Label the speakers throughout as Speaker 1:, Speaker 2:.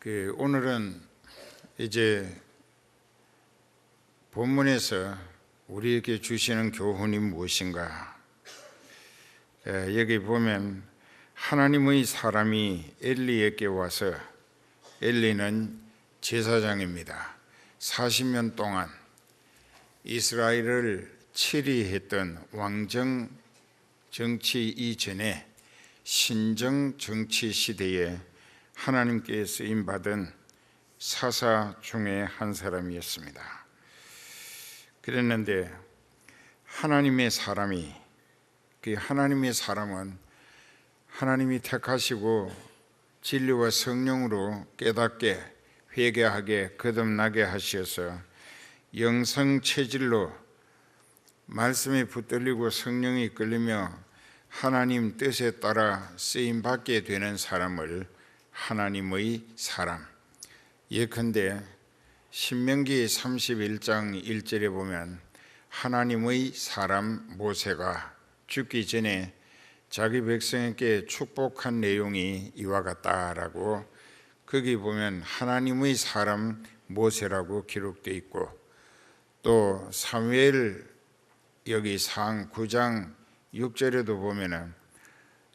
Speaker 1: 오늘은 이제 본문에서 우리에게 주시는 교훈이 무엇인가? 여기 보면 하나님의 사람이 엘리에게 와서, 엘리는 제사장입니다. 40년 동안 이스라엘을 치리했던 왕정 정치 이전에 신정 정치 시대에 하나님께 쓰임받은 사사 중에 한 사람이었습니다. 그랬는데 하나님의 사람은 하나님이 택하시고 진리와 성령으로 깨닫게 회개하게 거듭나게 하셔서 영성 체질로 말씀에 붙들리고 성령이 이끌리며 하나님 뜻에 따라 쓰임받게 되는 사람을 하나님의 사람, 예컨대 신명기 31장 1절에 보면 하나님의 사람 모세가 죽기 전에 자기 백성에게 축복한 내용이 이와 같다라고, 거기 보면 하나님의 사람 모세라고 기록되어 있고, 또 사무엘 여기 상 9장 6절에도 보면은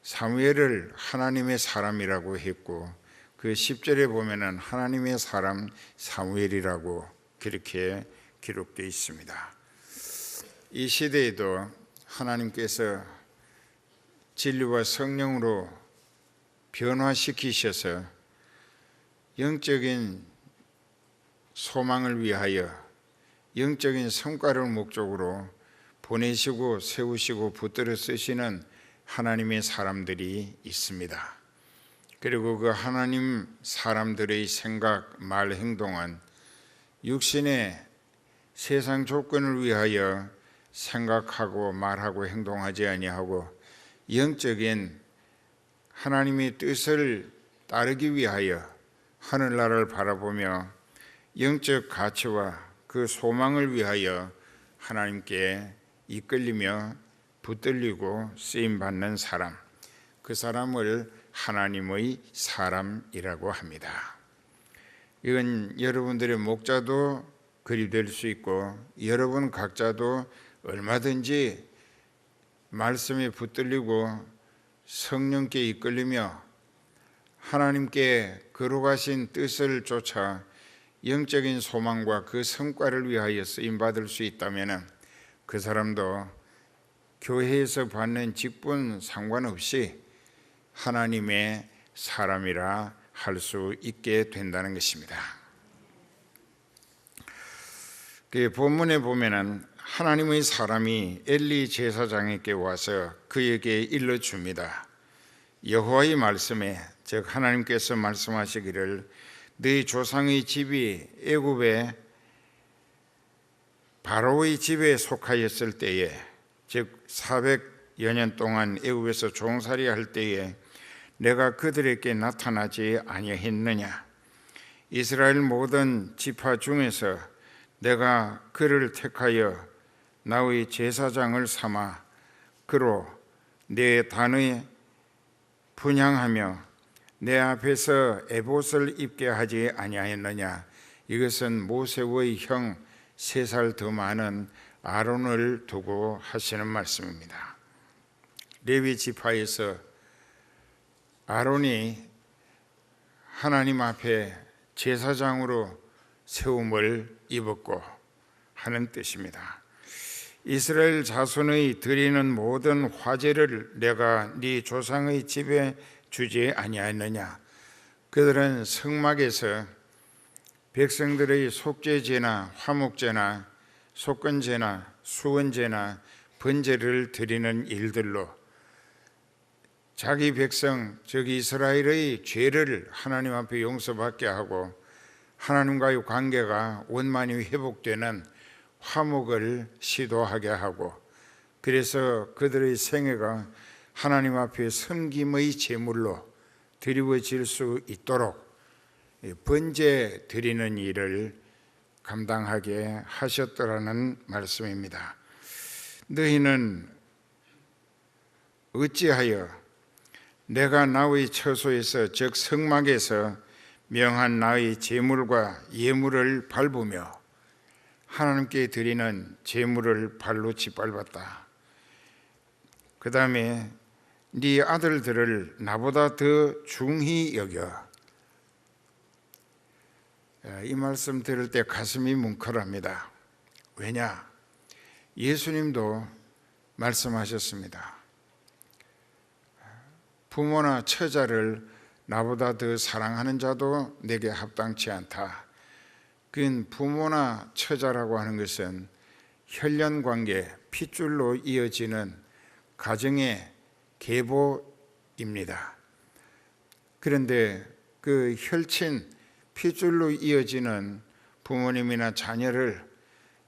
Speaker 1: 사무엘을 하나님의 사람이라고 했고, 그 10절에 보면은 하나님의 사람 사무엘이라고 그렇게 기록되어 있습니다. 이 시대에도 하나님께서 진리와 성령으로 변화시키셔서 영적인 소망을 위하여 영적인 성과를 목적으로 보내시고 세우시고 붙들어 쓰시는 하나님의 사람들이 있습니다. 그리고 그 하나님 사람들의 생각, 말, 행동은 육신의 세상 조건을 위하여 생각하고 말하고 행동하지 아니하고 영적인 하나님의 뜻을 따르기 위하여 하늘나라를 바라보며 영적 가치와 그 소망을 위하여 하나님께 이끌리며 붙들리고 쓰임받는 사람, 그 사람을 하나님의 사람이라고 합니다. 이건 여러분들의 목자도 그리 될 수 있고, 여러분 각자도 얼마든지 말씀에 붙들리고 성령께 이끌리며 하나님께 거룩하신 뜻을 쫓아 영적인 소망과 그 성과를 위하여 쓰임받을 수 있다면 그 사람도 교회에서 받는 직분 상관없이 하나님의 사람이라 할 수 있게 된다는 것입니다. 그 본문에 보면은 하나님의 사람이 엘리 제사장에게 와서 그에게 일러줍니다. 여호와의 말씀에, 즉 하나님께서 말씀하시기를 너희 조상의 집이 애굽의 바로의 집에 속하였을 때에, 즉 400여 년 동안 애굽에서 종살이 할 때에 내가 그들에게 나타나지 아니했느냐? 이스라엘 모든 지파 중에서 내가 그를 택하여 나의 제사장을 삼아 그로 내 단에 분향하며 내 앞에서 에봇을 입게 하지 아니하였느냐? 이것은 모세의 형 3살 더 많은 아론을 두고 하시는 말씀입니다. 레위 지파에서 아론이 하나님 앞에 제사장으로 세움을 입었고 하는 뜻입니다. 이스라엘 자손의 드리는 모든 화제를 내가 네 조상의 집에 주지 아니하였느냐? 그들은 성막에서 백성들의 속죄제나 화목제나 속건제나 수원제나 번제를 드리는 일들로 자기 백성, 즉 이스라엘의 죄를 하나님 앞에 용서받게 하고 하나님과의 관계가 원만히 회복되는 화목을 시도하게 하고, 그래서 그들의 생애가 하나님 앞에 섬김의 제물로 드리워질 수 있도록 번제 드리는 일을 감당하게 하셨더라는 말씀입니다. 너희는 어찌하여 내가 나의 처소에서 즉 성막에서 명한 나의 제물과 예물을 밟으며 하나님께 드리는 제물을 발로 짓밟았다. 그 다음에 네 아들들을 나보다 더 중히 여겨. 이 말씀 들을 때 가슴이 뭉클합니다. 왜냐? 예수님도 말씀하셨습니다. 부모나 처자를 나보다 더 사랑하는 자도 내게 합당치 않다. 그건 부모나 처자라고 하는 것은 혈연관계, 핏줄로 이어지는 가정의 계보입니다. 그런데 그 혈친, 핏줄로 이어지는 부모님이나 자녀를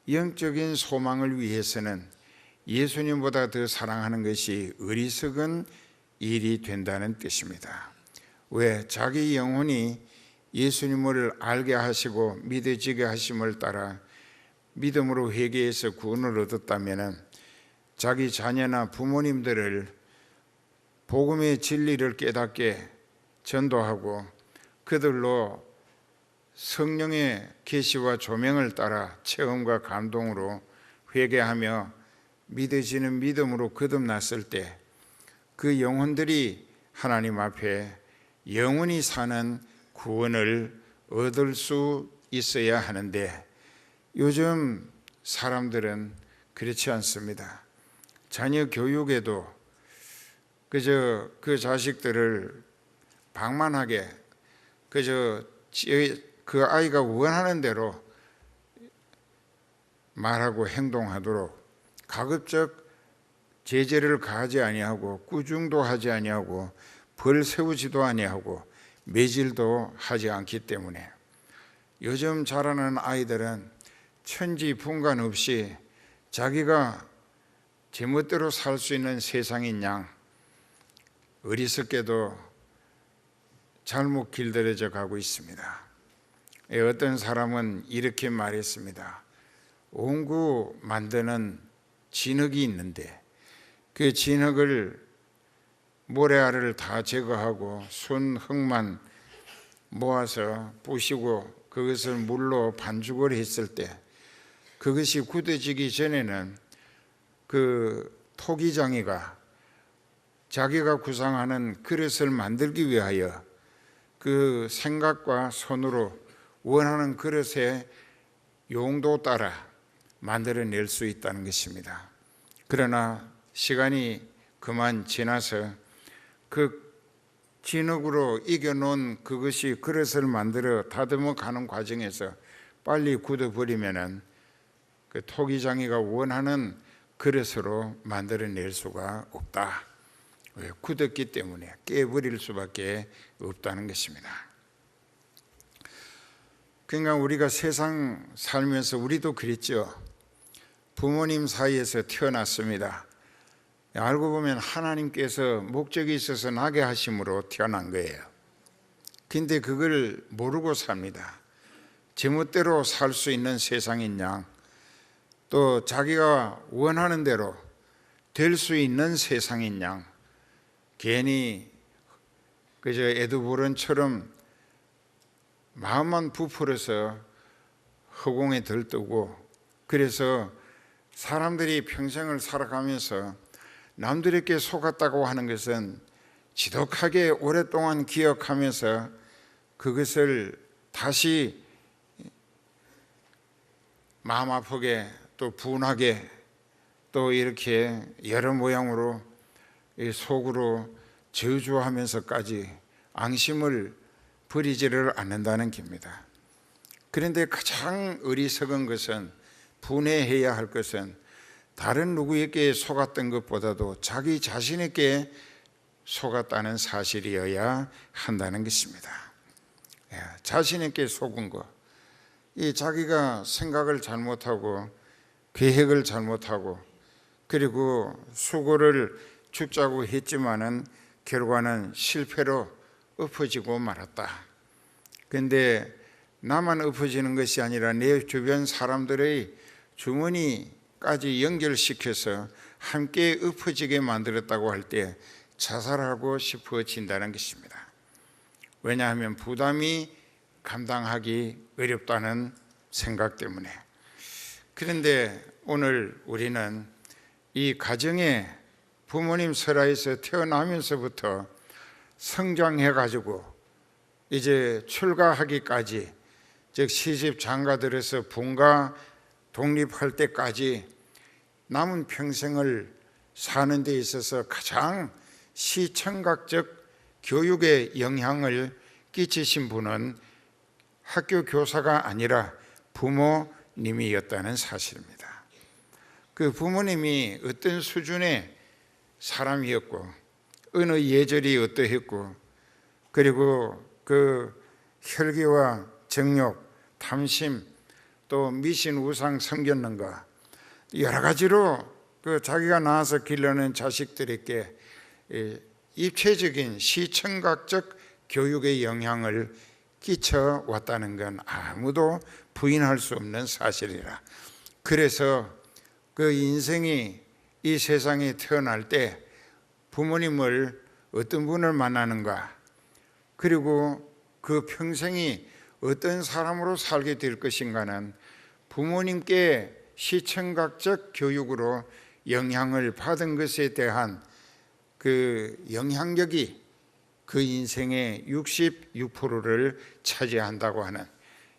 Speaker 1: 영적인 소망을 위해서는 예수님보다 더 사랑하는 것이 어리석은 일이 된다는 뜻입니다. 왜? 자기 영혼이 예수님을 알게 하시고 믿어지게 하심을 따라 믿음으로 회개해서 구원을 얻었다면 자기 자녀나 부모님들을 복음의 진리를 깨닫게 전도하고 그들로 성령의 계시와 조명을 따라 체험과 감동으로 회개하며 믿어지는 믿음으로 거듭났을 때 그 영혼들이 하나님 앞에 영원히 사는 구원을 얻을 수 있어야 하는데 요즘 사람들은 그렇지 않습니다. 자녀 교육에도 그저 그 자식들을 방만하게 그저 그 아이가 원하는 대로 말하고 행동하도록 가급적 제재를 가하지 아니하고 꾸중도 하지 아니하고 벌 세우지도 아니하고 매질도 하지 않기 때문에 요즘 자라는 아이들은 천지분간 없이 자기가 제멋대로 살 수 있는 세상인 양 어리석게도 잘못 길들여져 가고 있습니다. 어떤 사람은 이렇게 말했습니다. 옹구 만드는 진흙이 있는데 그 진흙을 모래알을 다 제거하고 순 흙만 모아서 부시고 그것을 물로 반죽을 했을 때 그것이 굳어지기 전에는 그 토기장이가 자기가 구상하는 그릇을 만들기 위하여 그 생각과 손으로 원하는 그릇의 용도 따라 만들어낼 수 있다는 것입니다. 그러나 시간이 그만 지나서 그 진흙으로 이겨놓은 그것이 그릇을 만들어 다듬어 가는 과정에서 빨리 굳어버리면은 그 토기장이가 원하는 그릇으로 만들어낼 수가 없다. 왜? 굳었기 때문에 깨버릴 수밖에 없다는 것입니다. 그러니까 우리가 세상 살면서 우리도 그랬죠. 부모님 사이에서 태어났습니다. 알고 보면 하나님께서 목적이 있어서 나게 하심으로 태어난 거예요. 근데 그걸 모르고 삽니다. 제멋대로 살 수 있는 세상인 양, 또 자기가 원하는 대로 될 수 있는 세상인 양, 괜히 그저 에드버런처럼 마음만 부풀어서 허공에 들뜨고 그래서 사람들이 평생을 살아가면서 남들에게 속았다고 하는 것은 지독하게 오랫동안 기억하면서 그것을 다시 마음 아프게 또 분하게 또 이렇게 여러 모양으로 속으로 저주하면서까지 앙심을 버리지를 않는다는 겁니다. 그런데 가장 어리석은 것은 분해해야 할 것은 다른 누구에게 속았던 것보다도 자기 자신에게 속았다는 사실이어야 한다는 것입니다. 자신에게 속은 것, 이 자기가 생각을 잘못하고 계획을 잘못하고 그리고 수고를 죽자고 했지만은 결과는 실패로 엎어지고 말았다. 그런데 나만 엎어지는 것이 아니라 내 주변 사람들의 주머니까지 연결시켜서 함께 엎어지게 만들었다고 할 때 자살하고 싶어진다는 것입니다. 왜냐하면 부담이 감당하기 어렵다는 생각 때문에. 그런데 오늘 우리는 이 가정에 부모님 설하에서 태어나면서부터 성장해 가지고 이제 출가하기까지, 즉 시집 장가들어서 분가 독립할 때까지 남은 평생을 사는 데 있어서 가장 시청각적 교육에 영향을 끼치신 분은 학교 교사가 아니라 부모님이었다는 사실입니다. 그 부모님이 어떤 수준의 사람이었고, 어느 예절이 어떠했고, 그리고 그 혈기와 정욕, 탐심, 또 미신 우상 섬겼는가, 여러 가지로 그 자기가 낳아서 길러낸 자식들에게 입체적인 시청각적 교육의 영향을 끼쳐 왔다는 건 아무도 부인할 수 없는 사실이라. 그래서 그 인생이 이 세상에 태어날 때 부모님을 어떤 분을 만나는가, 그리고 그 평생이 어떤 사람으로 살게 될 것인가는 부모님께 시청각적 교육으로 영향을 받은 것에 대한 그 영향력이 그 인생의 66%를 차지한다고 하는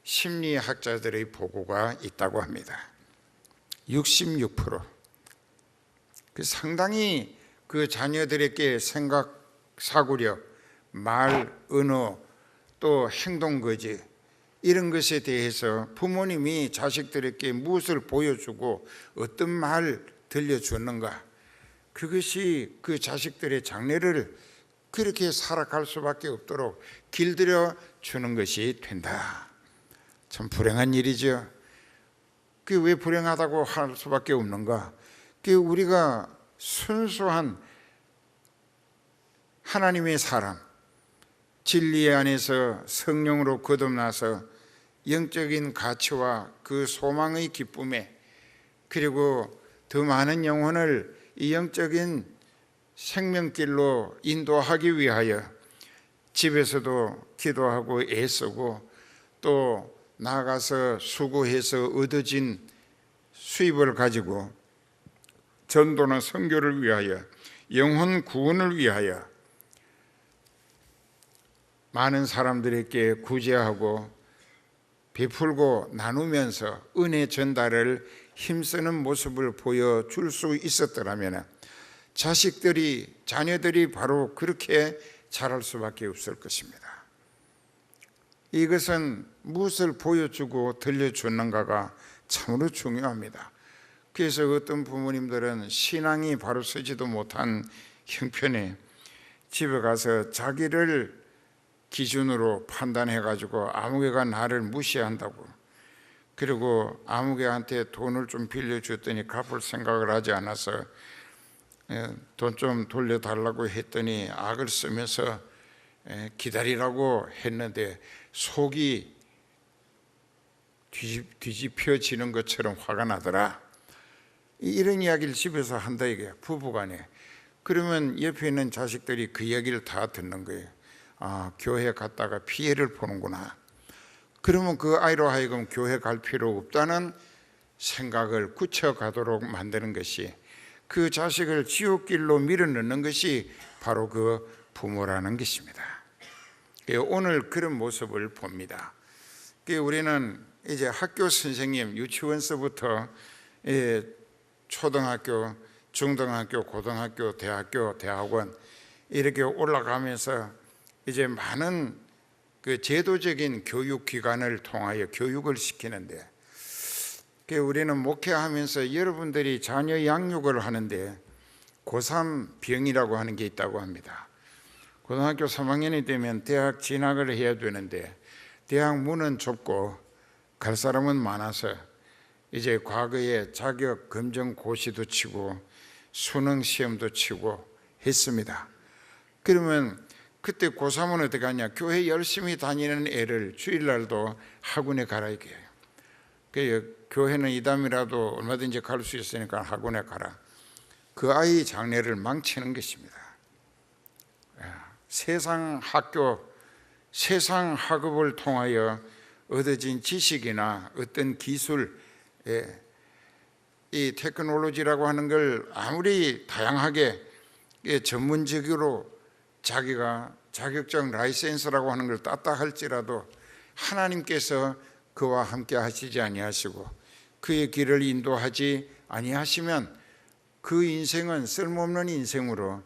Speaker 1: 심리학자들의 보고가 있다고 합니다. 66%. 그 상당히 그 자녀들에게 생각, 사고력, 말, 언어, 또 행동 거지, 이런 것에 대해서 부모님이 자식들에게 무엇을 보여주고 어떤 말 들려주는가, 그것이 그 자식들의 장래를 그렇게 살아갈 수밖에 없도록 길들여 주는 것이 된다. 참 불행한 일이죠. 그게 왜 불행하다고 할 수밖에 없는가? 그게 우리가 순수한 하나님의 사람, 진리 안에서 성령으로 거듭나서 영적인 가치와 그 소망의 기쁨에, 그리고 더 많은 영혼을 이 영적인 생명길로 인도하기 위하여 집에서도 기도하고 애쓰고, 또 나아가서 수고해서 얻어진 수입을 가지고 전도나 선교를 위하여, 영혼 구원을 위하여 많은 사람들에게 구제하고 베풀고 나누면서 은혜 전달을 힘쓰는 모습을 보여줄 수 있었더라면 자식들이, 자녀들이 바로 그렇게 자랄 수밖에 없을 것입니다. 이것은 무엇을 보여주고 들려주는가가 참으로 중요합니다. 그래서 어떤 부모님들은 신앙이 바로 서지도 못한 형편에 집에 가서 자기를 기준으로 판단해 가지고 아무개가 나를 무시한다고, 그리고 아무개한테 돈을 좀 빌려줬더니 갚을 생각을 하지 않아서 돈 좀 돌려달라고 했더니 악을 쓰면서 기다리라고 했는데 속이 뒤집혀지는 것처럼 화가 나더라. 이런 이야기를 집에서 한다 이게, 부부간에. 그러면 옆에 있는 자식들이 그 이야기를 다 듣는 거예요. 아, 교회 갔다가 피해를 보는구나. 그러면 그 아이로 하여금 교회 갈 필요 없다는 생각을 굳혀가도록 만드는 것이, 그 자식을 지옥길로 밀어넣는 것이 바로 그 부모라는 것입니다. 오늘 그런 모습을 봅니다. 우리는 이제 학교 선생님, 유치원서부터 초등학교, 중등학교, 고등학교, 대학교, 대학원 이렇게 올라가면서 이제 많은 그 제도적인 교육기관을 통하여 교육을 시키는데, 우리는 목회하면서 여러분들이 자녀 양육을 하는데 고3 병이라고 하는 게 있다고 합니다. 고등학교 3학년이 되면 대학 진학을 해야 되는데 대학 문은 좁고 갈 사람은 많아서 이제 과거에 자격 검정 고시도 치고 수능 시험도 치고 했습니다. 그러면 그때 고3은 어떻게 하냐? 교회 열심히 다니는 애를 주일날도 학원에 가라 이게. 교회는 이담이라도 얼마든지 갈 수 있으니까 학원에 가라. 그 아이 장래를 망치는 것입니다. 세상 학교 세상 학업을 통하여 얻어진 지식이나 어떤 기술, 이 테크놀로지라고 하는 걸 아무리 다양하게 전문적으로 자기가 자격증 라이센스라고 하는 걸 땄다 할지라도 하나님께서 그와 함께 하시지 아니하시고 그의 길을 인도하지 아니하시면 그 인생은 쓸모없는 인생으로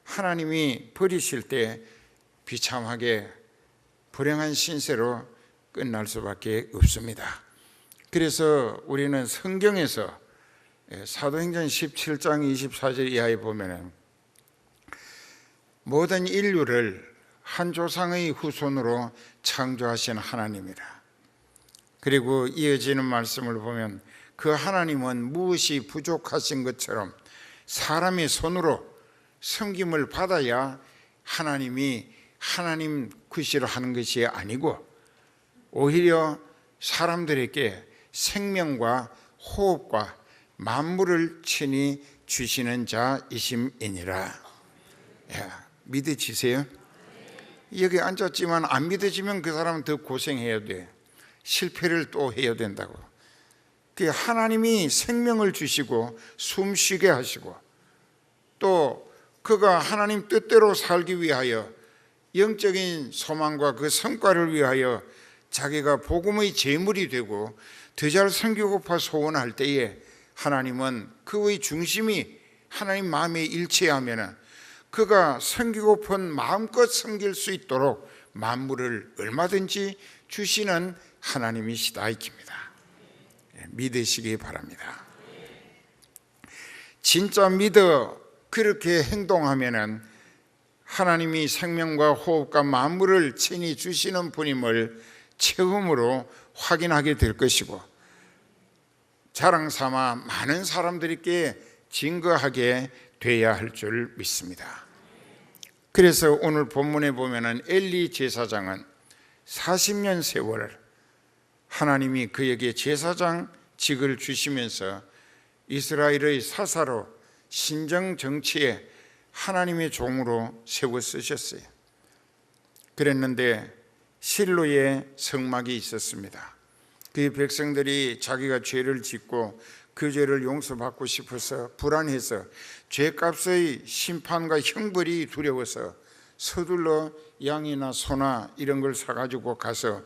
Speaker 1: 하나님이 버리실 때 비참하게 불행한 신세로 끝날 수밖에 없습니다. 그래서 우리는 성경에서 사도행전 17장 24절 이하에 보면 모든 인류를 한 조상의 후손으로 창조하신 하나님이라. 그리고 이어지는 말씀을 보면 그 하나님은 무엇이 부족하신 것처럼 사람의 손으로 섬김을 받아야 하나님이 하나님 굿이라 하는 것이 아니고 오히려 사람들에게 생명과 호흡과 만물을 친히 주시는 자이심이니라. 믿으시세요? 여기 앉았지만 안 믿어지면 그 사람은 더 고생해야 돼. 실패를 또 해야 된다고. 하나님이 생명을 주시고 숨쉬게 하시고 또 그가 하나님 뜻대로 살기 위하여 영적인 소망과 그 성과를 위하여 자기가 복음의 제물이 되고 더 잘 섬기고파 소원할 때에 하나님은 그의 중심이 하나님 마음에 일치하면 그가 섬기고픈 마음껏 섬길 수 있도록 만물을 얼마든지 주시는 하나님이시다 이깁니다. 믿으시기 바랍니다. 진짜 믿어 그렇게 행동하면은 하나님이 생명과 호흡과 만물을 친히 주시는 분임을 체험으로 확인하게 될 것이고 자랑 삼아 많은 사람들에게 증거하게 돼야 할 줄 믿습니다. 그래서 오늘 본문에 보면은 엘리 제사장은 40년 세월 하나님이 그에게 제사장직을 주시면서 이스라엘의 사사로 신정 정치에 하나님의 종으로 세워 쓰셨어요. 그랬는데 실로에 성막이 있었습니다. 그 백성들이 자기가 죄를 짓고 그 죄를 용서받고 싶어서 불안해서 죄값의 심판과 형벌이 두려워서 서둘러 양이나 소나 이런 걸 사가지고 가서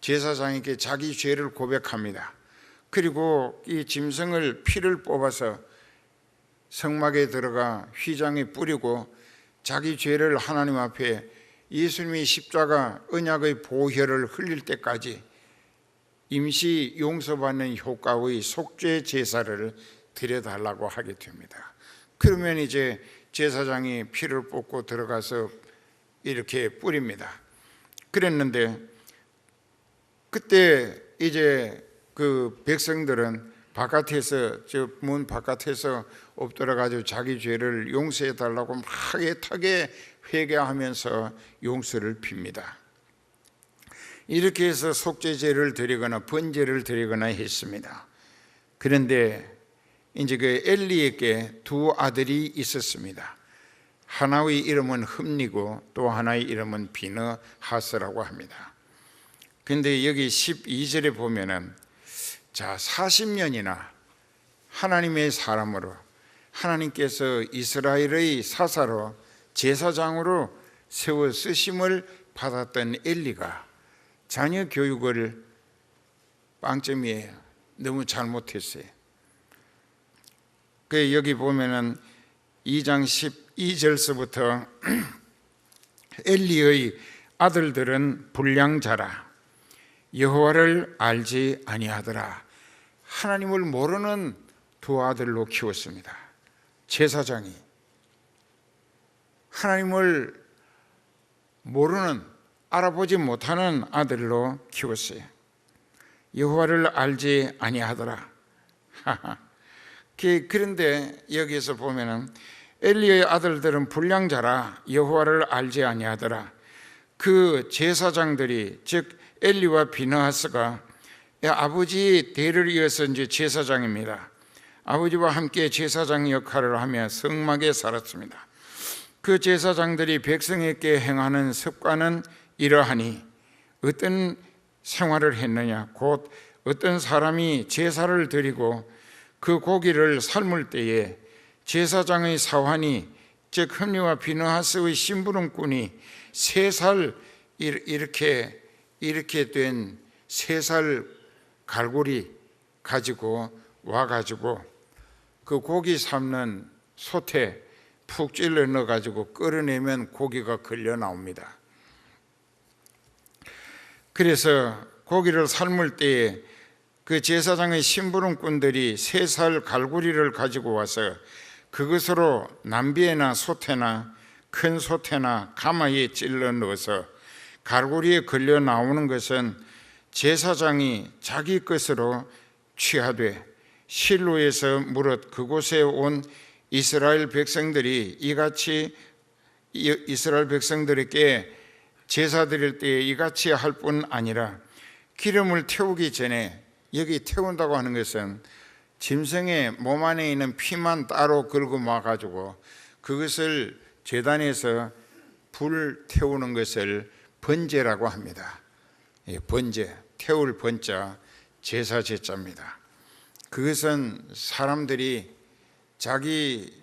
Speaker 1: 제사장에게 자기 죄를 고백합니다. 그리고 이 짐승을 피를 뽑아서 성막에 들어가 휘장에 뿌리고 자기 죄를 하나님 앞에 예수님의 십자가 언약의 보혈을 흘릴 때까지 임시 용서받는 효과의 속죄 제사를 드려달라고 하게 됩니다. 그러면 이제 제사장이 피를 뽑고 들어가서 이렇게 뿌립니다. 그랬는데 그때 이제 그 백성들은 바깥에서 저 문 바깥에서 엎드려가지고 자기 죄를 용서해 달라고 막 애타게 회개하면서 용서를 빕니다. 이렇게 해서 속죄제를 드리거나 번제를 드리거나 했습니다. 그런데 이제 그 엘리에게 두 아들이 있었습니다. 하나의 이름은 흠니고 또 하나의 이름은 비느하스라고 합니다. 근데 여기 12절에 보면은 자 40년이나 하나님의 사람으로 하나님께서 이스라엘의 사사로 제사장으로 세워 쓰심을 받았던 엘리가 자녀 교육을 빵점이에요. 너무 잘못했어요. 그 여기 보면은 2장 12절서부터 엘리의 아들들은 불량자라 여호와를 알지 아니하더라. 하나님을 모르는 두 아들로 키웠습니다. 제사장이 하나님을 모르는 알아보지 못하는 아들로 키웠어요. 여호와를 알지 아니하더라. 그런데 여기에서 보면은 엘리의 아들들은 불량자라 여호와를 알지 아니하더라. 그 제사장들이 즉 엘리와 비느하스가 아버지 대를 이어서 이제 제사장입니다. 아버지와 함께 제사장 역할을 하며 성막에 살았습니다. 그 제사장들이 백성에게 행하는 습관은 이러하니 어떤 생활을 했느냐? 곧 어떤 사람이 제사를 드리고 그 고기를 삶을 때에 제사장의 사환이, 즉 흠리와 비느하스의 심부름꾼이 3살 이렇게 된 3살 갈고리 가지고 와가지고 그 고기 삶는 솥에 푹 찔러 넣어가지고 끓여내면 고기가 걸려 나옵니다. 그래서 고기를 삶을 때에 그 제사장의 심부름꾼들이 3살 갈고리를 가지고 와서 그것으로 남비에나 솥에나 큰 솥에나 가마에 찔러 넣어서 갈고리에 걸려 나오는 것은 제사장이 자기 것으로 취하되 실로에서 무릇 그곳에 온 이스라엘 백성들이 이같이 이스라엘 백성들에게 제사 드릴 때에 이같이 할 뿐 아니라 기름을 태우기 전에, 여기 태운다고 하는 것은 짐승의 몸 안에 있는 피만 따로 걸고 와가지고 그것을 제단에서 불 태우는 것을 번제라고 합니다. 번제, 태울 번자, 제사 제자입니다. 그것은 사람들이 자기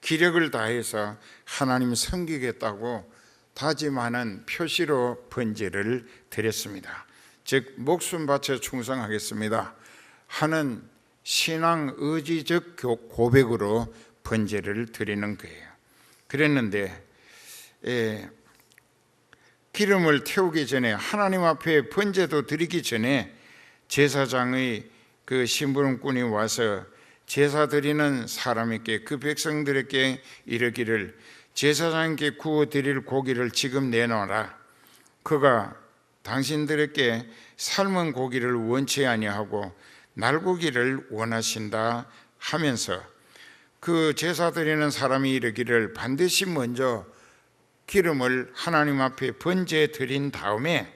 Speaker 1: 기력을 다해서 하나님 섬기겠다고 다짐하는 표시로 번제를 드렸습니다. 즉 목숨 바쳐 충성하겠습니다 하는 신앙 의지적 고백으로 번제를 드리는 거예요. 그랬는데 기름을 태우기 전에, 하나님 앞에 번제도 드리기 전에 제사장의 그 심부름꾼이 와서 제사 드리는 사람에게, 그 백성들에게 이르기를 제사장께 구워 드릴 고기를 지금 내놓아라. 그가 당신들에게 삶은 고기를 원치 아니하고 날고기를 원하신다 하면서 그 제사 드리는 사람이 이르기를 반드시 먼저 기름을 하나님 앞에 번제 드린 다음에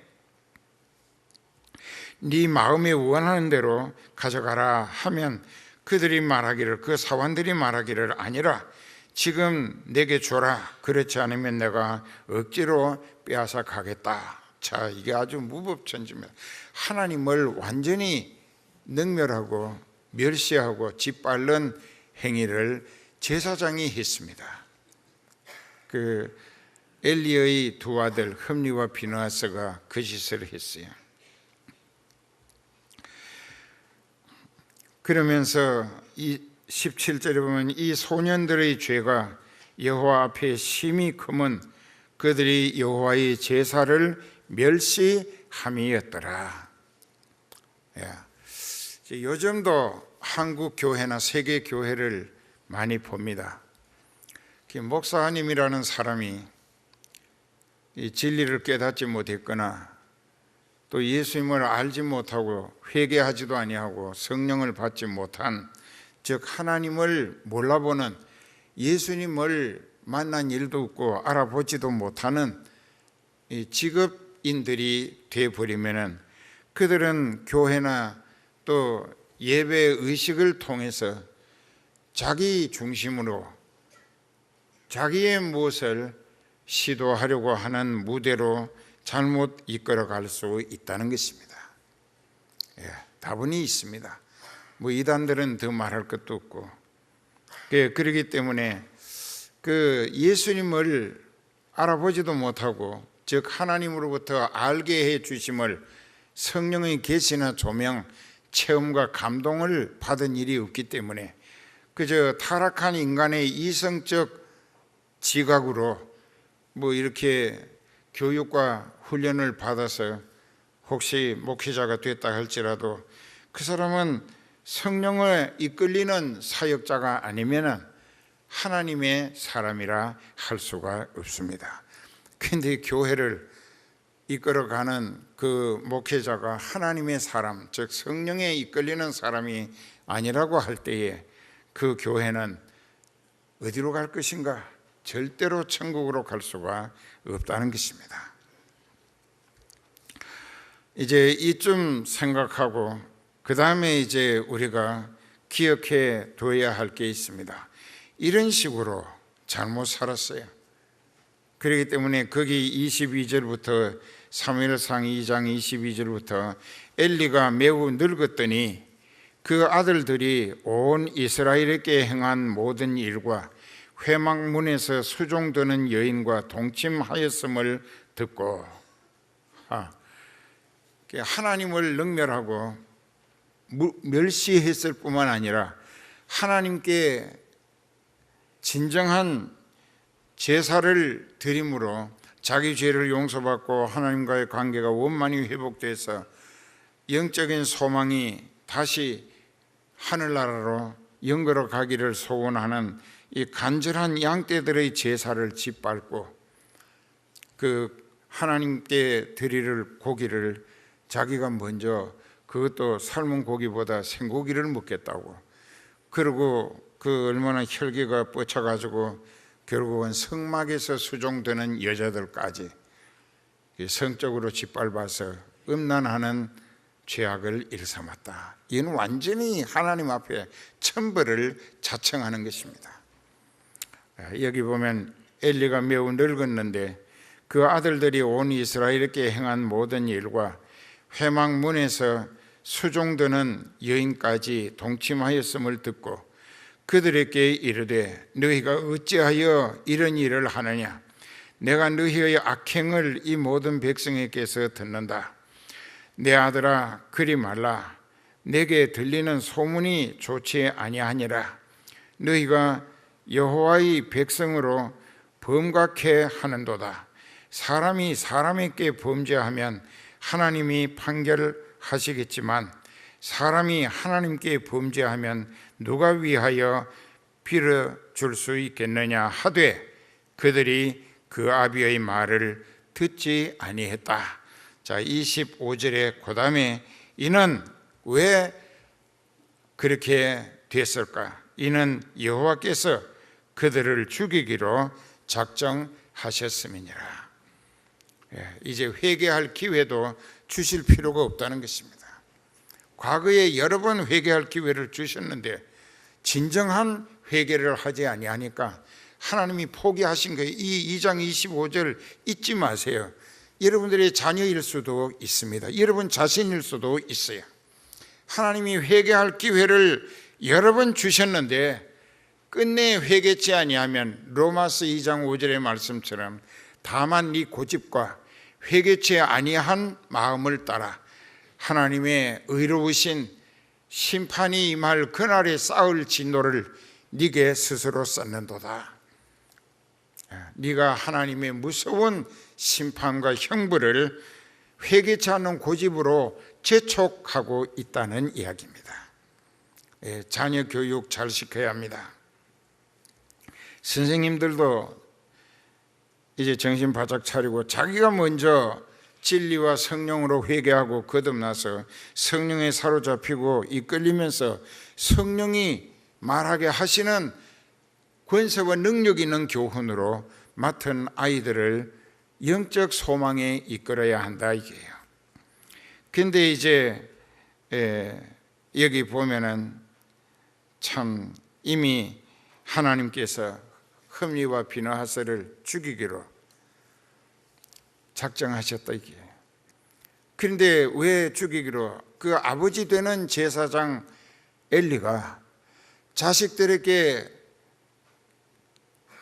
Speaker 1: 네 마음에 원하는 대로 가져가라 하면 그들이 말하기를, 그 사환들이 말하기를 아니라 지금 내게 줘라. 그렇지 않으면 내가 억지로 빼앗아 가겠다. 자, 이게 아주 무법천지입니다. 하나님을 완전히 능멸하고 멸시하고 짓밟는 행위를 제사장이 했습니다. 그 엘리의 두 아들 흠리와 비느하스가 그 짓을 했어요. 그러면서 이 17절에 보면 이 소년들의 죄가 여호와 앞에 심히 크면 그들이 여호와의 제사를 멸시함이었더라. 요즘도 한국 교회나 세계 교회를 많이 봅니다. 목사님이라는 사람이 이 진리를 깨닫지 못했거나 또 예수님을 알지 못하고 회개하지도 아니하고 성령을 받지 못한, 즉 하나님을 몰라보는, 예수님을 만난 일도 없고 알아보지도 못하는 직업인들이 되어버리면 그들은 교회나 또 예배 의식을 통해서 자기 중심으로 자기의 무엇을 시도하려고 하는 무대로 잘못 이끌어갈 수 있다는 것입니다. 다분히 있습니다. 이단들은 더 말할 것도 없고, 그렇기 때문에 그 예수님을 알아보지도 못하고, 즉 하나님으로부터 알게 해 주심을 성령의 계시나 조명, 체험과 감동을 받은 일이 없기 때문에 그저 타락한 인간의 이성적 지각으로 이렇게 교육과 훈련을 받아서 혹시 목회자가 됐다 할지라도 그 사람은 성령을 이끌리는 사역자가 아니면 하나님의 사람이라 할 수가 없습니다. 그런데 교회를 이끌어가는 그 목회자가 하나님의 사람, 즉 성령에 이끌리는 사람이 아니라고 할 때에 그 교회는 어디로 갈 것인가? 절대로 천국으로 갈 수가 없다는 것입니다. 이제 이쯤 생각하고 그 다음에 이제 우리가 기억해 둬야 할 게 있습니다. 이런 식으로 잘못 살았어요. 그렇기 때문에 거기 22절부터 사무엘상 2장 22절부터 엘리가 매우 늙었더니 그 아들들이 온 이스라엘에게 행한 모든 일과 회막문에서 수종드는 여인과 동침하였음을 듣고, 하나님을 능멸하고 멸시했을 뿐만 아니라 하나님께 진정한 제사를 드림으로 자기 죄를 용서받고 하나님과의 관계가 원만히 회복돼서 영적인 소망이 다시 하늘나라로 영거로 가기를 소원하는 이 간절한 양떼들의 제사를 짓밟고 그 하나님께 드릴 고기를 자기가 먼저, 그것도 삶은 고기보다 생고기를 먹겠다고, 그리고 그 얼마나 혈기가 뻗쳐가지고 결국은 성막에서 수종되는 여자들까지 성적으로 짓밟아서 음란하는 죄악을 일삼았다. 이는 완전히 하나님 앞에 천벌을 자청하는 것입니다. 여기 보면 엘리가 매우 늙었는데 그 아들들이 온 이스라엘에게 행한 모든 일과 회막문에서 수종드는 여인까지 동침하였음을 듣고 그들에게 이르되 너희가 어찌하여 이런 일을 하느냐? 내가 너희의 악행을 이 모든 백성에게서 듣는다. 내 아들아, 그리 말라. 내게 들리는 소문이 좋지 아니하니라. 너희가 여호와의 백성으로 범각해 하는도다. 사람이 사람에게 범죄하면 하나님이 판결하시겠지만 사람이 하나님께 범죄하면 누가 위하여 빌어줄 수 있겠느냐 하되 그들이 그 아비의 말을 듣지 아니했다. 자, 25절에 그 다음에 이는 왜 그렇게 됐을까? 이는 여호와께서 그들을 죽이기로 작정하셨음이니라. 이제 회개할 기회도 주실 필요가 없다는 것입니다. 과거에 여러 번 회개할 기회를 주셨는데 진정한 회개를 하지 아니하니까 하나님이 포기하신 거예요. 이 2장 25절 잊지 마세요. 여러분들의 자녀일 수도 있습니다. 여러분 자신일 수도 있어요. 하나님이 회개할 기회를 여러 번 주셨는데 끝내 회개치 아니하면 로마서 2장 5절의 말씀처럼 다만 네 고집과 회개치 아니한 마음을 따라 하나님의 의로우신 심판이 임할 그날에 쌓을 진노를 네게 스스로 쌓는도다. 네가 하나님의 무서운 심판과 형벌을 회개치 않는 고집으로 재촉하고 있다는 이야기입니다. 자녀 교육 잘 시켜야 합니다. 선생님들도 이제 정신 바짝 차리고 자기가 먼저 진리와 성령으로 회개하고 거듭나서 성령에 사로잡히고 이끌리면서 성령이 말하게 하시는 권세와 능력 있는 교훈으로 맡은 아이들을 영적 소망에 이끌어야 한다 이게요. 근데 이제 여기 보면은 참 이미 하나님께서 흠리와 비느하스를 죽이기로 작정하셨다 이게. 그런데 왜 죽이기로? 그 아버지 되는 제사장 엘리가 자식들에게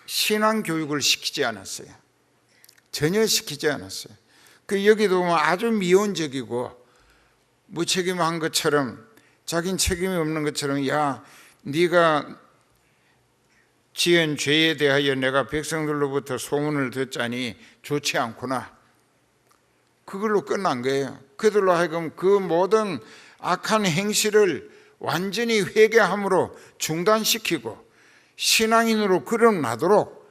Speaker 1: 신앙 교육을 시키지 않았어요. 전혀 시키지 않았어요. 그 여기도 보면 아주 미온적이고 무책임한 것처럼, 자긴 책임이 없는 것처럼, 야 네가 지은 죄에 대하여 내가 백성들로부터 소문을 듣자니 좋지 않구나. 그걸로 끝난 거예요. 그들로 하여금 그 모든 악한 행실을 완전히 회개함으로 중단시키고 신앙인으로 거듭나도록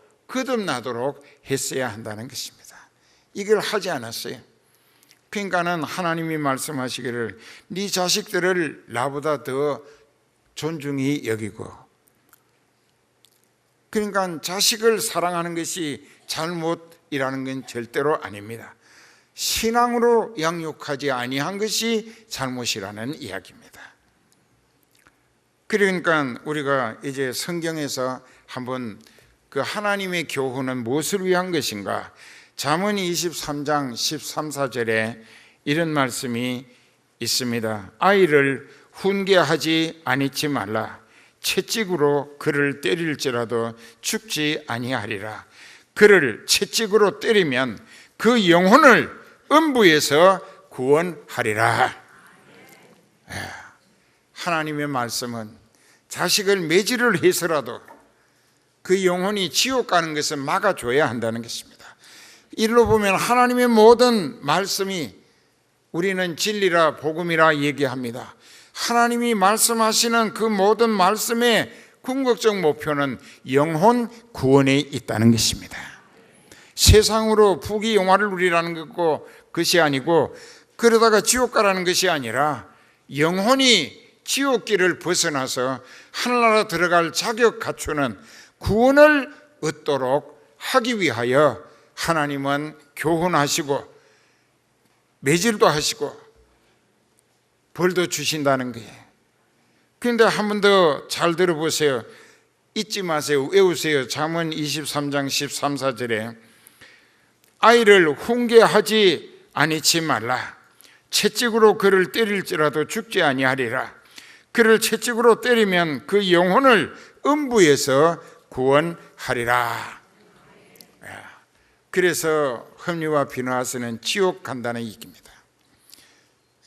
Speaker 1: 했어야 한다는 것입니다. 이걸 하지 않았어요. 그러니까는 하나님이 말씀하시기를 네 자식들을 나보다 더 존중히 여기고, 그러니까 자식을 사랑하는 것이 잘못이라는 건 절대로 아닙니다. 신앙으로 양육하지 아니한 것이 잘못이라는 이야기입니다. 그러니까 우리가 이제 성경에서 한번 그 하나님의 교훈은 무엇을 위한 것인가? 잠언 23장 13, 14절에 이런 말씀이 있습니다. 아이를 훈계하지 아니치 말라. 채찍으로 그를 때릴지라도 죽지 아니하리라. 그를 채찍으로 때리면 그 영혼을 음부에서 구원하리라. 하나님의 말씀은 자식을 매질을 해서라도 그 영혼이 지옥 가는 것을 막아줘야 한다는 것입니다. 이로 보면 하나님의 모든 말씀이 우리는 진리라 복음이라 얘기합니다. 하나님이 말씀하시는 그 모든 말씀의 궁극적 목표는 영혼 구원에 있다는 것입니다. 세상으로 부귀영화를 누리라는 것이 아니고 그러다가 지옥 가라는 것이 아니라 영혼이 지옥길을 벗어나서 하늘나라 들어갈 자격 갖추는 구원을 얻도록 하기 위하여 하나님은 교훈하시고 매질도 하시고 벌도 주신다는 거예요. 그런데 한 번 더 잘 들어보세요. 잊지 마세요. 외우세요. 잠언 23장 13, 14절에 아이를 훈계하지 아니치 말라. 채찍으로 그를 때릴지라도 죽지 아니하리라. 그를 채찍으로 때리면 그 영혼을 음부에서 구원하리라. 그래서 흠리와 비느하스는 지옥 간다는 얘기입니다.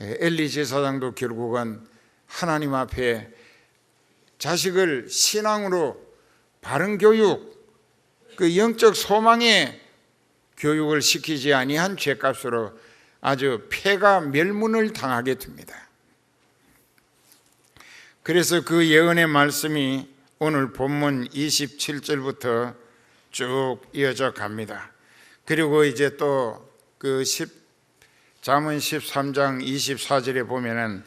Speaker 1: 엘리 제사장도 결국은 하나님 앞에 자식을 신앙으로 바른 교육, 그 영적 소망의 교육을 시키지 아니한 죄값으로 아주 폐가 멸문을 당하게 됩니다. 그래서 그 예언의 말씀이 오늘 본문 27절부터 쭉 이어져 갑니다. 그리고 이제 또 그 잠언 13장 24절에 보면은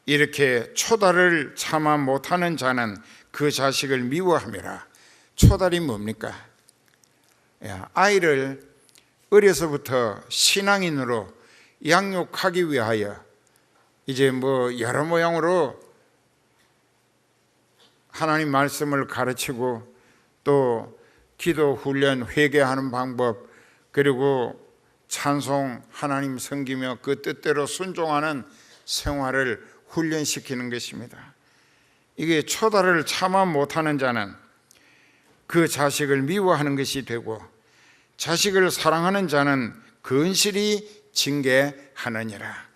Speaker 1: 이렇게 초달을 참아 못하는 자는 그 자식을 미워함이라. 초달이 뭡니까? 아이를 어려서부터 신앙인으로 양육하기 위하여 이제 뭐 여러 모양으로 하나님 말씀을 가르치고 또 기도 훈련, 회개하는 방법, 그리고 찬송, 하나님 섬기며 그 뜻대로 순종하는 생활을 훈련시키는 것입니다. 이게 초달을 참아 못하는 자는 그 자식을 미워하는 것이 되고 자식을 사랑하는 자는 근실히 징계하느니라.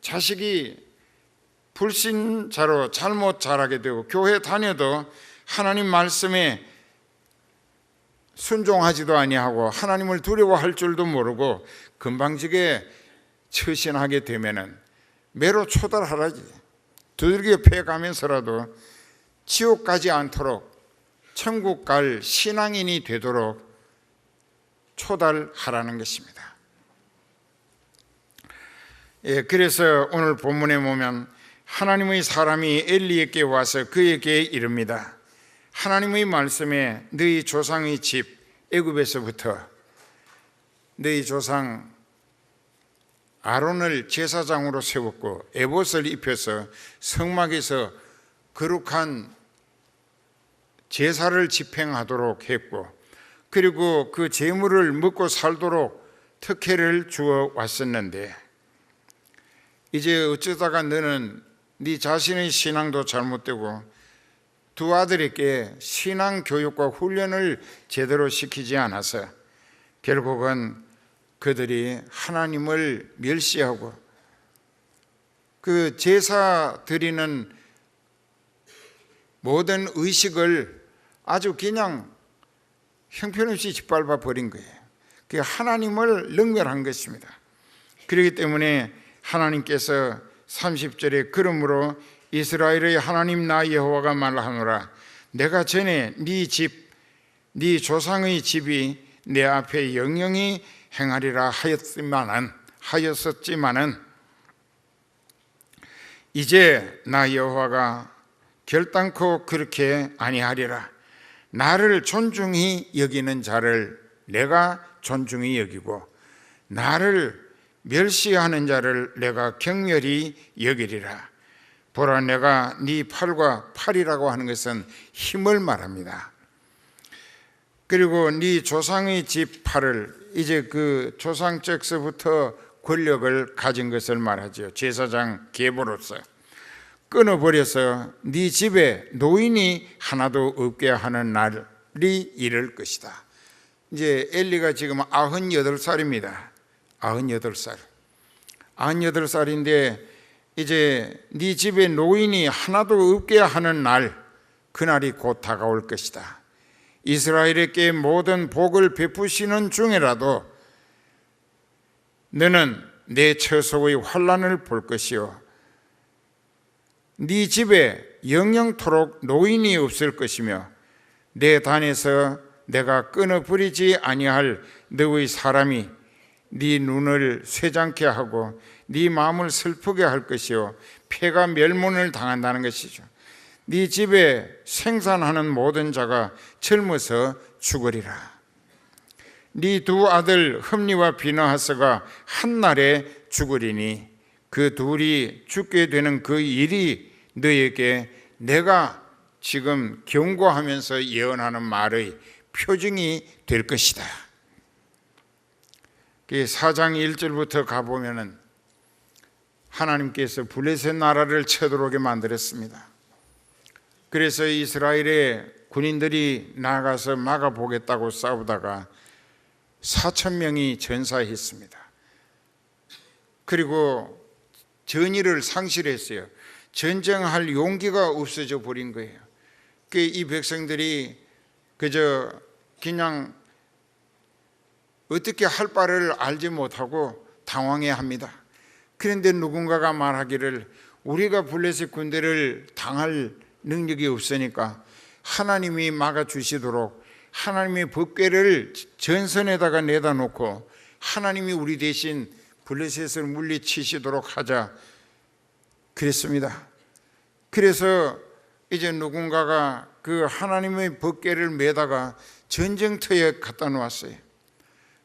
Speaker 1: 자식이 불신자로 잘못 자라게 되고 교회 다녀도 하나님 말씀에 순종하지도 아니하고 하나님을 두려워할 줄도 모르고 금방지게 처신하게 되면은 매로 초달하라지. 두들겨 패가면서라도 지옥 가지 않도록 천국 갈 신앙인이 되도록 초달하라는 것입니다. 그래서 오늘 본문에 보면 하나님의 사람이 엘리에게 와서 그에게 이릅니다. 하나님의 말씀에 너희 조상의 집 애굽에서부터 너희 조상 아론을 제사장으로 세웠고 에봇을 입혀서 성막에서 거룩한 제사를 집행하도록 했고 그리고 그 제물을 먹고 살도록 특혜를 주어 왔었는데 이제 어쩌다가 너는 네 자신의 신앙도 잘못되고 두 아들에게 신앙 교육과 훈련을 제대로 시키지 않아서 결국은 그들이 하나님을 멸시하고 그 제사 드리는 모든 의식을 아주 그냥 형편없이 짓밟아 버린 거예요. 그게 하나님을 능멸한 것입니다. 그렇기 때문에 하나님께서 30절에 그러므로 이스라엘의 하나님 나 여호와가 말하노라. 내가 전에 네 집, 네 조상의 집이 내 앞에 영영히 행하리라 하였었지만은 이제 나 여호와가 결단코 그렇게 아니하리라. 나를 존중히 여기는 자를 내가 존중히 여기고 나를 멸시하는 자를 내가 경멸히 여기리라. 보라, 내가 네 팔과 팔이라고 하는 것은 힘을 말합니다. 그리고 네 조상의 지파를, 이제 그 조상적서부터 권력을 가진 것을 말하죠. 제사장 계보로서 끊어버려서 네 집에 노인이 하나도 없게 하는 날이 이를 것이다. 이제 엘리가 지금 98살입니다. 98살인데 이제 네 집에 노인이 하나도 없게 하는 날, 그날이 곧 다가올 것이다. 이스라엘에게 모든 복을 베푸시는 중에라도 너는 내 처소의 환난을 볼 것이요 네 집에 영영토록 노인이 없을 것이며 내 단에서 내가 끊어버리지 아니할 너의 사람이 네 눈을 쇠장케 하고 네 마음을 슬프게 할 것이요 폐가 멸문을 당한다는 것이죠. 네 집에 생산하는 모든 자가 젊어서 죽으리라. 네 두 아들 흠니와 비느하스가 한날에 죽으리니 그 둘이 죽게 되는 그 일이 너에게 내가 지금 경고하면서 예언하는 말의 표징이 될 것이다. 4장 1절부터 가보면은 하나님께서 블레셋 나라를 쳐들어오게 만들었습니다. 그래서 이스라엘의 군인들이 나가서 막아보겠다고 싸우다가 4,000명이 전사했습니다. 그리고 전의를 상실했어요. 전쟁할 용기가 없어져 버린 거예요. 이 백성들이 그냥 어떻게 할 바를 알지 못하고 당황해합니다. 그런데 누군가가 말하기를 우리가 블레셋 군대를 당할 능력이 없으니까 하나님이 막아주시도록 하나님의 법궤를 전선에다가 내다 놓고 하나님이 우리 대신 블레셋을 물리치시도록 하자 그랬습니다. 그래서 이제 누군가가 그 하나님의 법궤를 매다가 전쟁터에 갖다 놓았어요.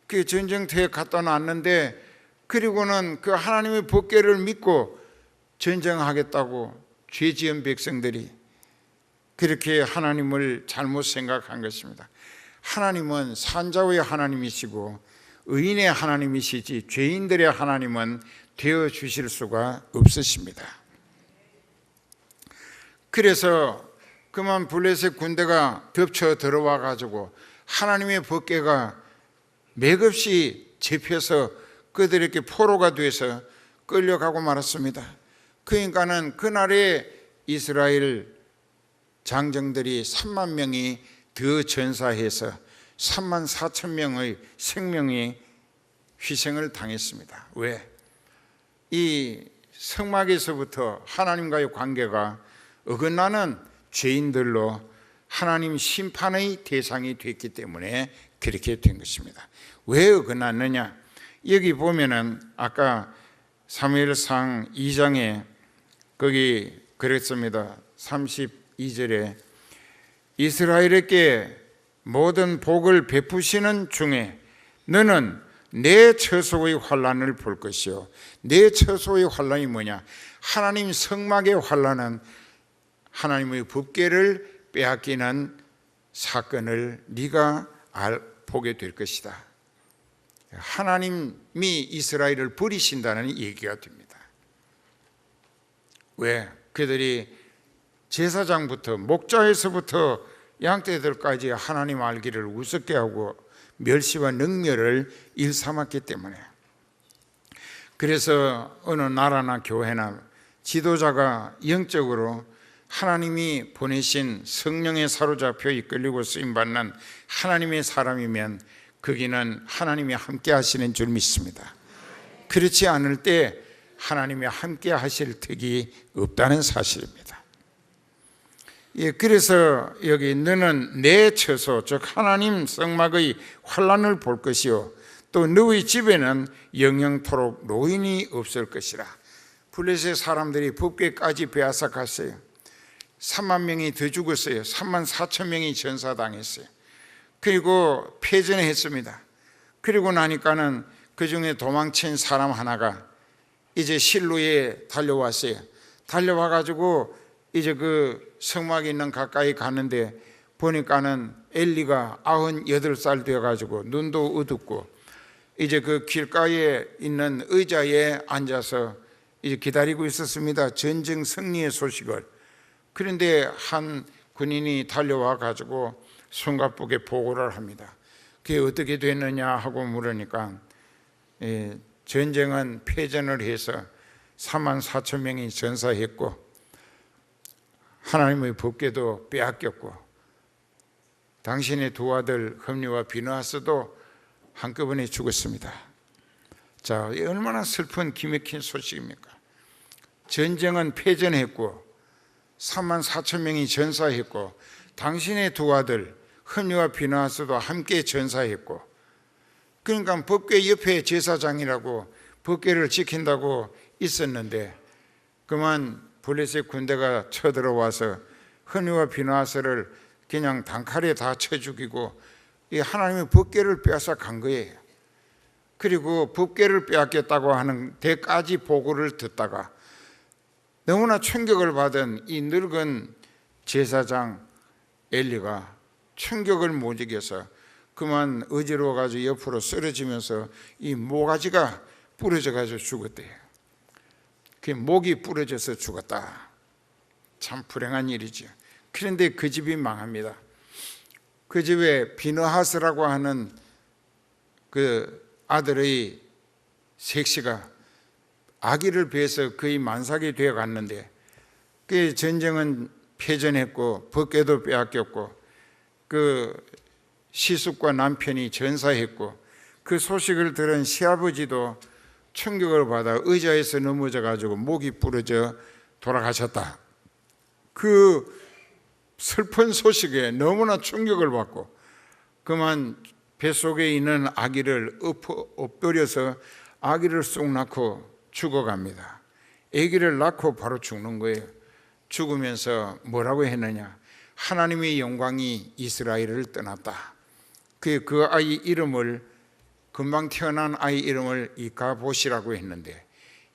Speaker 1: 그 전쟁터에 갖다 놨는데 그리고는 그 하나님의 법궤를 믿고 전쟁하겠다고 죄 지은 백성들이 그렇게 하나님을 잘못 생각한 것입니다. 하나님은 산자의 하나님이시고 의인의 하나님이시지 죄인들의 하나님은 되어주실 수가 없으십니다. 그래서 그만 블레셋 군대가 덮쳐 들어와 가지고 하나님의 법궤가 맥없이 잡혀서 그들에게 포로가 돼서 끌려가고 말았습니다. 그러니까는 그날에 이스라엘 장정들이 3만 명이 더 전사해서 3만 4천 명의 생명이 희생을 당했습니다. 왜? 이 성막에서부터 하나님과의 관계가 어긋나는 죄인들로 하나님 심판의 대상이 됐기 때문에 그렇게 된 것입니다. 왜 어긋났느냐? 여기 보면은 아까 사무엘상 2장에 거기 그랬습니다. 32절에 이스라엘에게 모든 복을 베푸시는 중에 너는 내 처소의 환난을 볼 것이요. 내 처소의 환난이 뭐냐? 하나님 성막의 환난은 하나님의 법궤를 빼앗기는 사건을 네가 보게 될 것이다. 하나님이 이스라엘을 버리신다는 얘기가 됩니다. 왜? 그들이 제사장부터 목자에서부터 양떼들까지 하나님 알기를 우습게 하고 멸시와 능멸을 일삼았기 때문에. 그래서 어느 나라나 교회나 지도자가 영적으로 하나님이 보내신 성령에 사로잡혀 이끌리고 쓰임받는 하나님의 사람이면 거기는 하나님이 함께 하시는 줄 믿습니다. 그렇지 않을 때 하나님이 함께 하실 턱이 없다는 사실입니다. 그래서 여기 너는 내 처소 즉 하나님 성막의 환난을 볼 것이요 또 너의 집에는 영영토록 노인이 없을 것이라. 블레셋 사람들이 법궤까지 빼앗아 갔어요. 3만 명이 더 죽었어요. 3만 4천 명이 전사당했어요. 그리고 패전했습니다. 그리고 나니까는 그 중에 도망친 사람 하나가 이제 실로에 달려왔어요. 달려와가지고 이제 그 성막에 있는 가까이 갔는데 보니까는 엘리가 98살 되어가지고 눈도 어둡고 이제 그 길가에 있는 의자에 앉아서 이제 기다리고 있었습니다. 전쟁 승리의 소식을. 그런데 한 군인이 달려와 가지고 숨가쁘게 보고를 합니다. 그게 어떻게 됐느냐 하고 물으니까 전쟁은 패전을 해서 44,000명이 전사했고 하나님의 법궤도 빼앗겼고 당신의 두 아들 흠리와 비느하스도 한꺼번에 죽었습니다. 자, 얼마나 슬픈 기맥힌 소식입니까? 전쟁은 패전했고 34,000명이 전사했고 당신의 두 아들 흠리와 비느하스도 함께 전사했고, 그러니까 법궤 옆에 제사장이라고 법궤를 지킨다고 있었는데 그만 블레셋 군대가 쳐들어와서 흠리와 비느하스를 그냥 단칼에 다 쳐 죽이고 이 하나님의 법궤를 빼앗아 간 거예요. 그리고 법궤를 빼앗겼다고 하는 데까지 보고를 듣다가 너무나 충격을 받은 이 늙은 제사장 엘리가 충격을 못 이겨서 그만 어지러워가지고 옆으로 쓰러지면서 이 모가지가 부러져가지고 죽었대요. 그 목이 부러져서 죽었다. 참 불행한 일이죠. 그런데 그 집이 망합니다. 그 집에 비느하스라고 하는 그 아들의 색시가 아기를 배서 거의 만삭이 되어 갔는데 그 전쟁은 패전했고 법궤도 빼앗겼고 그 시숙과 남편이 전사했고 그 소식을 들은 시아버지도 충격을 받아 의자에서 넘어져 가지고 목이 부러져 돌아가셨다. 그 슬픈 소식에 너무나 충격을 받고 그만 뱃속에 있는 아기를 엎드려서 아기를 쑥 낳고 죽어갑니다. 아기를 낳고 바로 죽는 거예요. 죽으면서 뭐라고 했느냐? 하나님의 영광이 이스라엘을 떠났다. 그 아이 이름을, 금방 태어난 아이 이름을 이카봇이라고 했는데,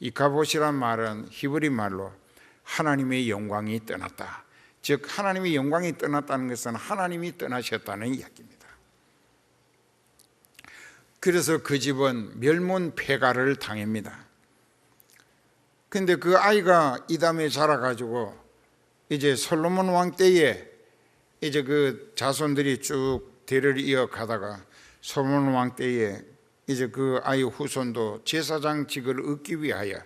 Speaker 1: 이카봇이란 말은 히브리 말로 하나님의 영광이 떠났다. 즉 하나님의 영광이 떠났다는 것은 하나님이 떠나셨다는 이야기입니다. 그래서 그 집은 멸문패가를 당합니다. 근데 그 아이가 이담에 자라가지고 이제 솔로몬 왕 때에 이제 그 자손들이 쭉 대를 이어가다가 솔로몬 왕 때에 이제 그 아이 후손도 제사장직을 얻기 위하여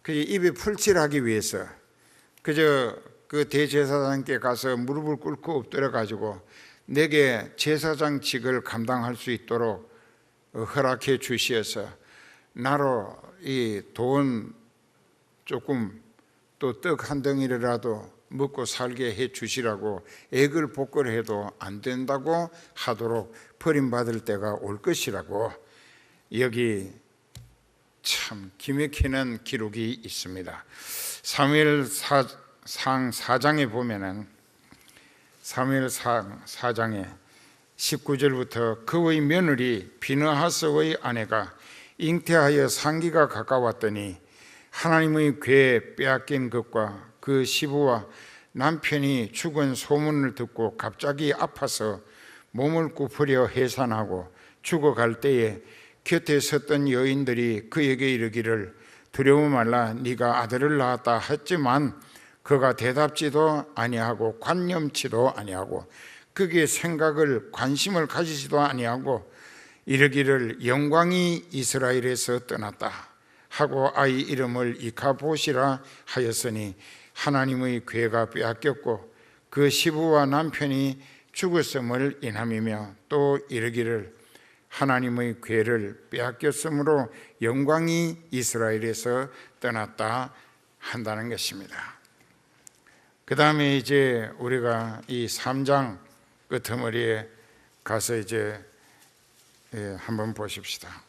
Speaker 1: 그 입에 풀칠하기 위해서 그저 그 대제사장께 가서 무릎을 꿇고 엎드려 가지고 내게 제사장직을 감당할 수 있도록 허락해 주시어서 나로 이 돈 조금 또 떡 한 덩이라도 먹고 살게 해 주시라고 액을 복걸해도 안 된다고 하도록 버림받을 때가 올 것이라고 여기 참 기맥히는 기록이 있습니다. 사무엘상 4장에 보면은 사무엘상 4장에 19절부터 그의 며느리 비느하스의 아내가 잉태하여 상기가 가까웠더니 하나님의 궤에 빼앗긴 것과 그 시부와 남편이 죽은 소문을 듣고 갑자기 아파서 몸을 굽으려 해산하고 죽어갈 때에 곁에 섰던 여인들이 그에게 이르기를 두려워 말라 네가 아들을 낳았다 했지만 그가 대답지도 아니하고 관념치도 아니하고 그게 생각을 관심을 가지지도 아니하고 이르기를 영광이 이스라엘에서 떠났다 하고 아이 이름을 이카봇이라 하였으니 하나님의 궤가 빼앗겼고 그 시부와 남편이 죽었음을 인함이며 또 이르기를 하나님의 궤를 빼앗겼으므로 영광이 이스라엘에서 떠났다 한다는 것입니다. 그 다음에 이제 우리가 이 3장 끄트머리에 가서 이제 한번 보십시다.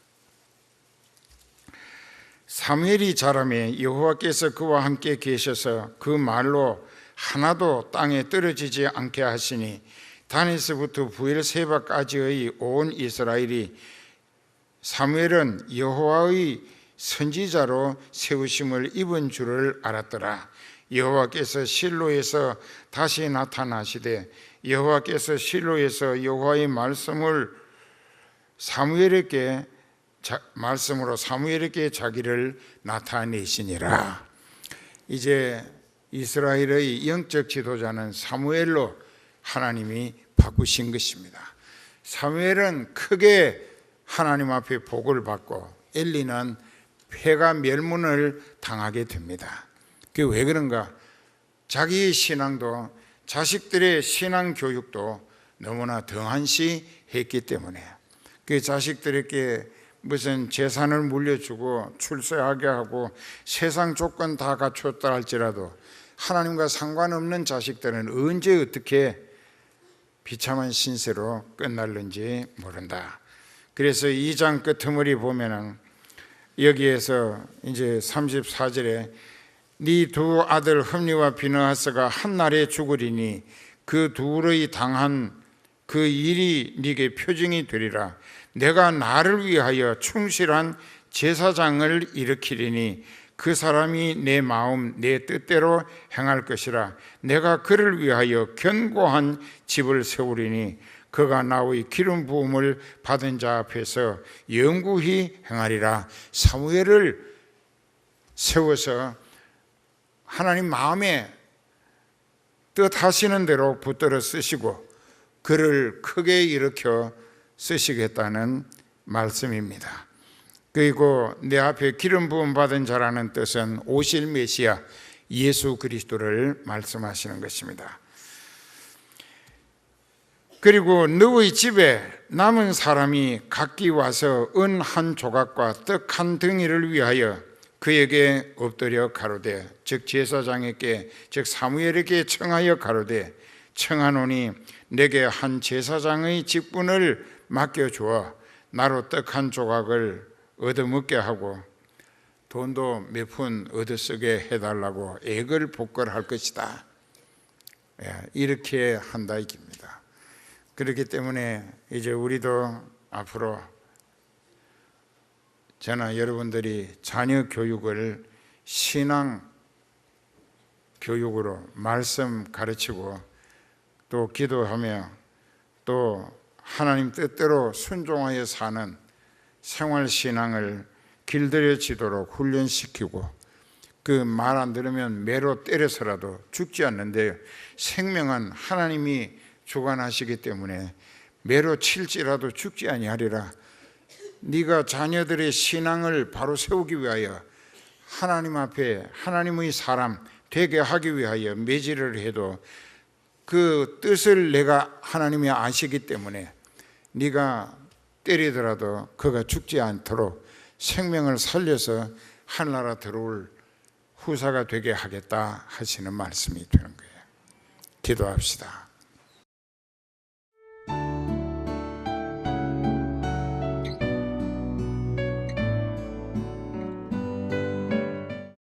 Speaker 1: 사무엘이 자라매 여호와께서 그와 함께 계셔서 그 말로 하나도 땅에 떨어지지 않게 하시니 단에서부터 부엘세바까지의 온 이스라엘이 사무엘은 여호와의 선지자로 세우심을 입은 줄을 알았더라. 여호와께서 실로에서 다시 나타나시되 여호와께서 실로에서 여호와의 말씀으로 사무엘에게 자기를 나타내시니라. 이제 이스라엘의 영적 지도자는 사무엘로 하나님이 바꾸신 것입니다. 사무엘은 크게 하나님 앞에 복을 받고 엘리는 폐가 멸문을 당하게 됩니다. 그게 왜 그런가? 자기의 신앙도 자식들의 신앙 교육도 너무나 등한시했기 때문에 그 자식들에게 무슨 재산을 물려주고 출세하게 하고 세상 조건 다 갖췄다 할지라도 하나님과 상관없는 자식들은 언제 어떻게 비참한 신세로 끝날는지 모른다. 그래서 2장 끝머리 보면은 여기에서 이제 34절에 네 두 아들 흠니와 비느하스가 한 날에 죽으리니 그 둘의 당한 그 일이 네게 표징이 되리라. 내가 나를 위하여 충실한 제사장을 일으키리니 그 사람이 내 마음 내 뜻대로 행할 것이라. 내가 그를 위하여 견고한 집을 세우리니 그가 나의 기름 부음을 받은 자 앞에서 영구히 행하리라. 사무엘을 세워서 하나님 마음에 뜻하시는 대로 붙들어 쓰시고 그를 크게 일으켜 쓰시겠다는 말씀입니다. 그리고 내 앞에 기름 부음 받은 자라는 뜻은 오실 메시아 예수 그리스도를 말씀하시는 것입니다. 그리고 너의 집에 남은 사람이 각기 와서 은 한 조각과 떡 한 덩이를 위하여 그에게 엎드려 가로되, 즉 제사장에게 즉 사무엘에게 청하여 가로되, 청하노니 내게 한 제사장의 직분을 맡겨주어 나로 떡 한 조각을 얻어먹게 하고 돈도 몇 푼 얻어쓰게 해달라고 액을 복걸할 것이다. 이렇게 한다 이깁니다. 그렇기 때문에 이제 우리도 앞으로 저나 여러분들이 자녀 교육을 신앙 교육으로 말씀 가르치고 또 기도하며 또 하나님 뜻대로 순종하여 사는 생활신앙을 길들여지도록 훈련시키고 그 말 안 들으면 매로 때려서라도 죽지 않는데 생명은 하나님이 주관하시기 때문에 매로 칠지라도 죽지 아니하리라. 네가 자녀들의 신앙을 바로 세우기 위하여 하나님 앞에 하나님의 사람 되게 하기 위하여 매질을 해도 그 뜻을 내가 하나님이 아시기 때문에 네가 때리더라도 그가 죽지 않도록 생명을 살려서 하늘나라 들어올 후사가 되게 하겠다 하시는 말씀이 되는 거예요. 기도합시다.